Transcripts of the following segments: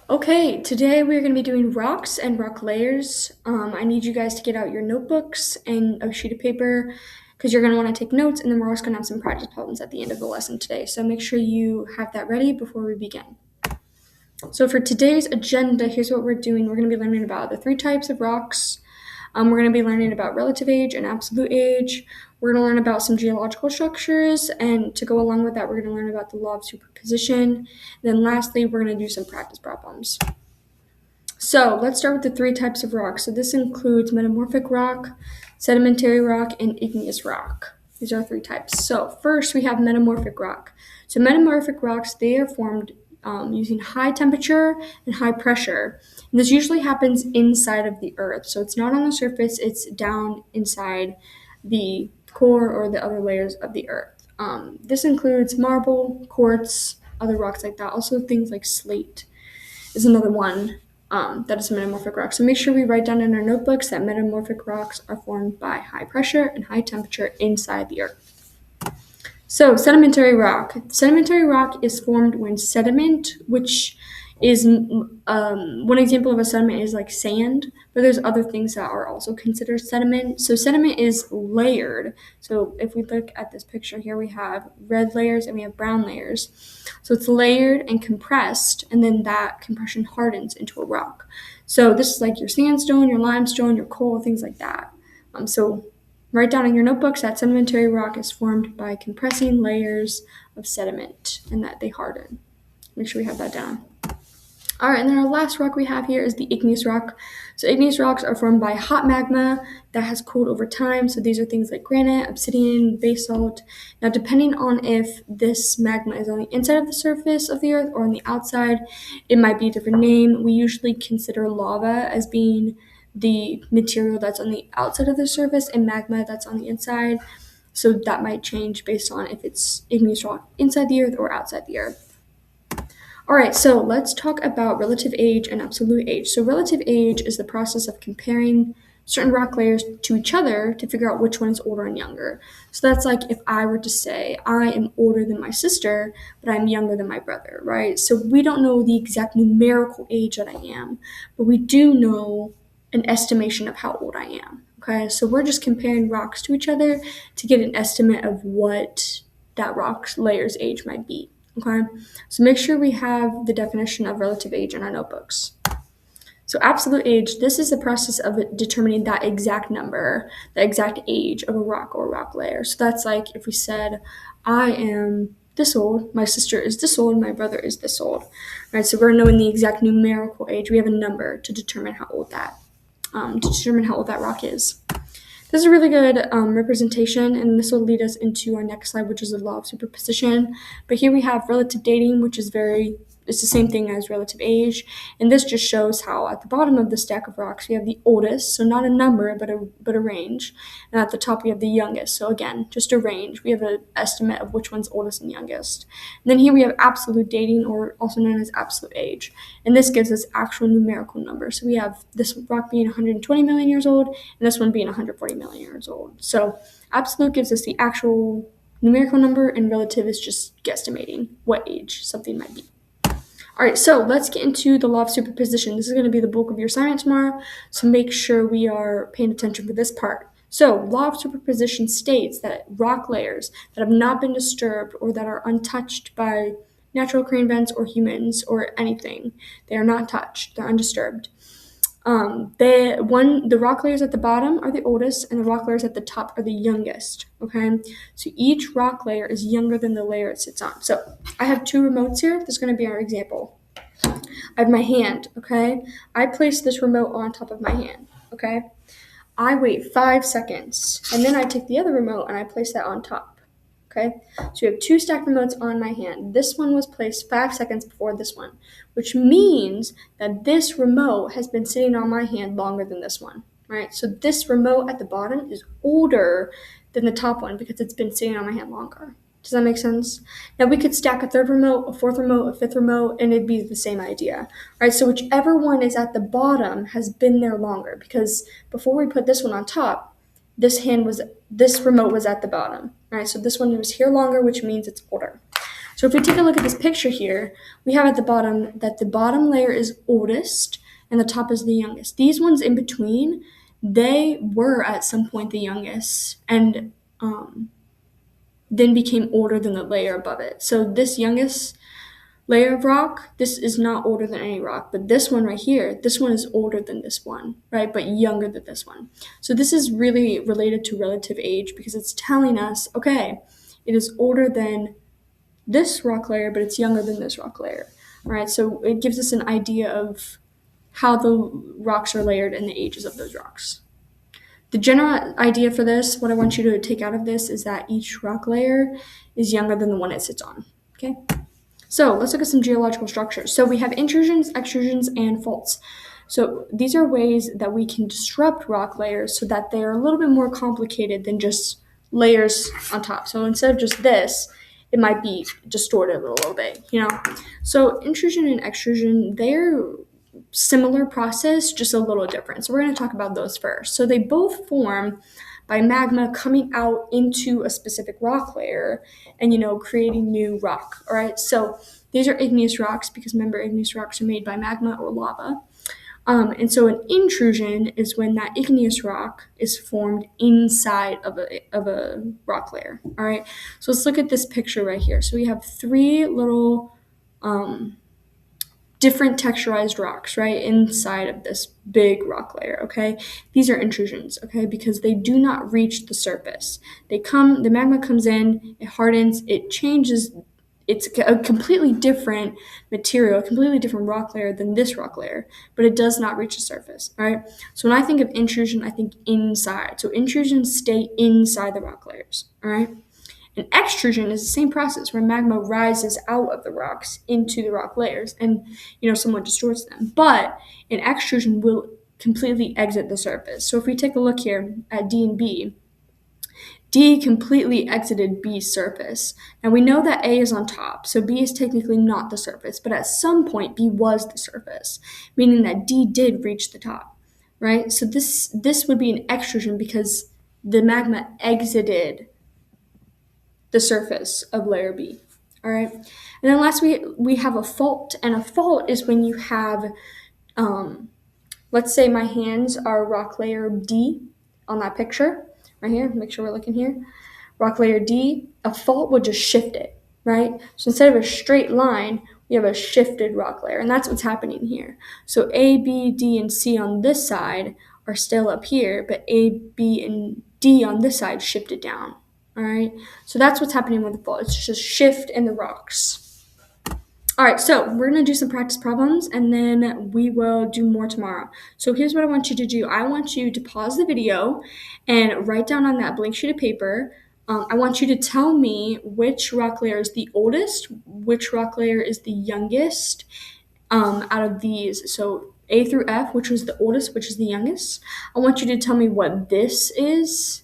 Okay, today we're going to be doing rocks and rock layers. I need you guys to get out your notebooks and a sheet of paper because you're going to want to take notes, and then we're also going to have some practice problems at the end of the lesson today. So make sure you have that ready before we begin. So for today's agenda, here's what we're doing. We're going to be learning about the three types of rocks. We're going to be learning about relative age and absolute age. We're going to learn about some geological structures, and to go along with that, we're going to learn about the law of superposition. And then lastly, we're going to do some practice problems. So let's start with the three types of rock. So this includes metamorphic rock, sedimentary rock, and igneous rock. These are three types. So first we have metamorphic rock. So metamorphic rocks, they are formed using high temperature and high pressure. And this usually happens inside of the earth. So it's not on the surface, it's down inside the core or the other layers of the earth. This includes marble, quartz, other rocks like that. Also things like slate is another one that is a metamorphic rock. So make sure we write down in our notebooks that metamorphic rocks are formed by high pressure and high temperature inside the earth. So sedimentary rock. Sedimentary rock is formed when sediment, which is one example of a sediment is like sand, but there's other things that are also considered sediment. So sediment is layered. So if we look at this picture here, we have red layers and we have brown layers. So it's layered and compressed, and then that compression hardens into a rock. So this is like your sandstone, your limestone, your coal, things like that. So write down in your notebooks that sedimentary rock is formed by compressing layers of sediment and that they harden. Make sure we have that down. All right, and then our last rock we have here is the igneous rock. So igneous rocks are formed by hot magma that has cooled over time. So these are things like granite, obsidian, basalt. Now, depending on if this magma is on the inside of the surface of the earth or on the outside, it might be a different name. We usually consider lava as being the material that's on the outside of the surface and magma that's on the inside. So that might change based on if it's igneous rock inside the earth or outside the earth. All right, so let's talk about relative age and absolute age. So relative age is the process of comparing certain rock layers to each other to figure out which one is older and younger. So that's like if I were to say I am older than my sister, but I'm younger than my brother, right? So we don't know the exact numerical age that I am, but we do know an estimation of how old I am. Okay, so we're just comparing rocks to each other to get an estimate of what that rock layer's age might be. Okay, so make sure we have the definition of relative age in our notebooks. So absolute age, this is the process of determining that exact number, the exact age of a rock or rock layer. So that's like if we said, I am this old, my sister is this old, my brother is this old. Right, so we're knowing the exact numerical age. We have a number to determine how old that rock is. This is a really good representation, and this will lead us into our next slide, which is the law of superposition. But here we have relative dating, which is it's the same thing as relative age, and this just shows how at the bottom of the stack of rocks we have the oldest, so not a number but a range, and at the top we have the youngest. So again, just a range. We have an estimate of which one's oldest and youngest. And then here we have absolute dating, or also known as absolute age, and this gives us actual numerical numbers. So we have this rock being 120 million years old, and this one being 140 million years old. So absolute gives us the actual numerical number, and relative is just guesstimating what age something might be. All right, so let's get into the law of superposition. This is going to be the bulk of your assignment tomorrow, so make sure we are paying attention for this part. So, law of superposition states that rock layers that have not been disturbed or that are untouched by natural occurring events or humans or anything, they are not touched, they're undisturbed. The rock layers at the bottom are the oldest, and the rock layers at the top are the youngest. Okay, so each rock layer is younger than the layer it sits on. So I have two remotes here. This is going to be our example. I have my hand. Okay, I place this remote on top of my hand. Okay, I wait 5 seconds, and then I take the other remote and I place that on top. Okay, so we have two stacked remotes on my hand. This one was placed 5 seconds before this one, which means that this remote has been sitting on my hand longer than this one, right? So this remote at the bottom is older than the top one because it's been sitting on my hand longer. Does that make sense? Now we could stack a third remote, a fourth remote, a fifth remote, and it'd be the same idea, right? So whichever one is at the bottom has been there longer because before we put this one on top, this remote was at the bottom, right? So this one was here longer, which means it's older. So if we take a look at this picture here, we have at the bottom that the bottom layer is oldest and the top is the youngest. These ones in between, they were at some point the youngest and then became older than the layer above it. So this youngest layer of rock, this is not older than any rock, but this one right here, this one is older than this one, right? But younger than this one. So this is really related to relative age because it's telling us, okay, it is older than this rock layer, but it's younger than this rock layer, right? So it gives us an idea of how the rocks are layered and the ages of those rocks. The general idea for this, what I want you to take out of this, is that each rock layer is younger than the one it sits on, okay? So let's look at some geological structures. So we have intrusions, extrusions, and faults. So these are ways that we can disrupt rock layers so that they are a little bit more complicated than just layers on top. So instead of just this, it might be distorted a little bit, So intrusion and extrusion, they're similar process, just a little different. So we're going to talk about those first. So they both form by magma coming out into a specific rock layer and, creating new rock. All right. So these are igneous rocks because remember, igneous rocks are made by magma or lava. And so an intrusion is when that igneous rock is formed inside of a rock layer. All right. So let's look at this picture right here. So we have three little different texturized rocks, right, inside of this big rock layer, okay? These are intrusions, okay, because they do not reach the surface. The magma comes in, it hardens, it changes, it's a completely different material, a completely different rock layer than this rock layer, but it does not reach the surface, all right? So when I think of intrusion, I think inside. So intrusions stay inside the rock layers, all right? An extrusion is the same process where magma rises out of the rocks into the rock layers and, somewhat distorts them. But an extrusion will completely exit the surface. So if we take a look here at D and B, D completely exited B's surface. Now we know that A is on top, so B is technically not the surface, but at some point B was the surface, meaning that D did reach the top, right? So this would be an extrusion because the magma exited the surface of layer B. All right. And then last we have a fault, and a fault is when you have, let's say my hands are rock layer D on that picture right here. Make sure we're looking here. Rock layer D, a fault would just shift it, right? So instead of a straight line, we have a shifted rock layer, and that's what's happening here. So A, B, D, and C on this side are still up here, but A, B, and D on this side shifted down. All right, so that's what's happening with the fault. It's just a shift in the rocks. All right, so we're going to do some practice problems, and then we will do more tomorrow. So here's what I want you to do. I want you to pause the video and write down on that blank sheet of paper. I want you to tell me which rock layer is the oldest, which rock layer is the youngest out of these. So A through F, which was the oldest, which is the youngest. I want you to tell me what this is.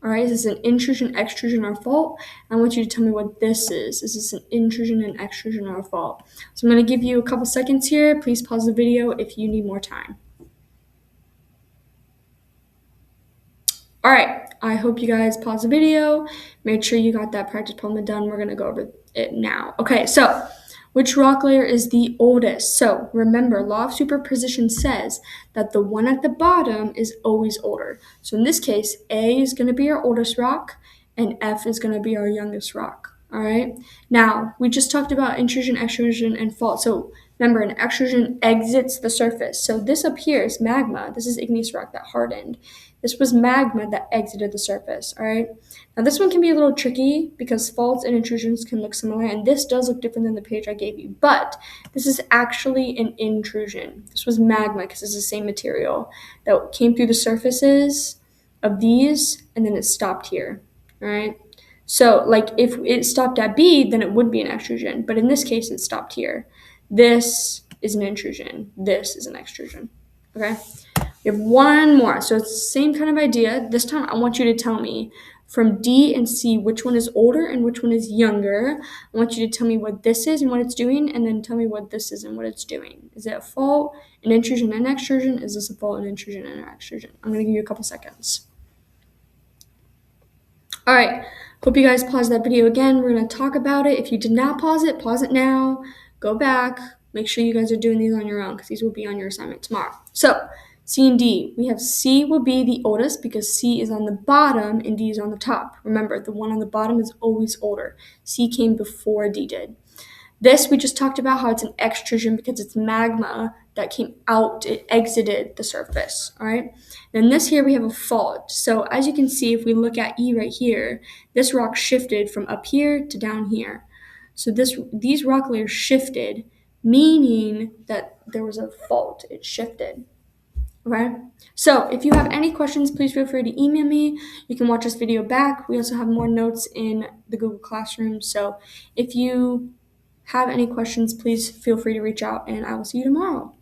All right, is this an intrusion, extrusion, or fault? I want you to tell me what this is. Is this an intrusion, an extrusion, or a fault? So I'm going to give you a couple seconds here. Please pause the video if you need more time. All right, I hope you guys pause the video. Make sure you got that practice problem done. We're going to go over it now. Okay, so which rock layer is the oldest? So remember, law of superposition says that the one at the bottom is always older. So in this case, A is going to be our oldest rock, and F is going to be our youngest rock. All right. Now, we just talked about intrusion, extrusion, and fault. So remember, an extrusion exits the surface. So this up here is magma. This is igneous rock that hardened. This was magma that exited the surface, all right? Now, this one can be a little tricky because faults and intrusions can look similar, and this does look different than the page I gave you, but this is actually an intrusion. This was magma because it's the same material that came through the surfaces of these, and then it stopped here, all right? So, like, if it stopped at B, then it would be an extrusion, but in this case, it stopped here. This is an intrusion. This is an extrusion, okay? We have one more. So it's the same kind of idea. This time I want you to tell me from D and C which one is older and which one is younger. I want you to tell me what this is and what it's doing, and then tell me what this is and what it's doing. Is it a fault, an intrusion, and extrusion? Is this a fault, an intrusion, and an extrusion? I'm going to give you a couple seconds. All right, hope you guys pause that video again. We're going to talk about it. If you did not pause it now. Go back. Make sure you guys are doing these on your own because these will be on your assignment tomorrow. So, C and D. We have C will be the oldest because C is on the bottom and D is on the top. Remember, the one on the bottom is always older. C came before D did. This, we just talked about how it's an extrusion because it's magma that came out, it exited the surface, all right? Then this here, we have a fault. So as you can see, if we look at E right here, this rock shifted from up here to down here. So these rock layers shifted, meaning that there was a fault, it shifted. Okay, so if you have any questions, please feel free to email me. You can watch this video back. We also have more notes in the Google Classroom. So if you have any questions, please feel free to reach out and I will see you tomorrow.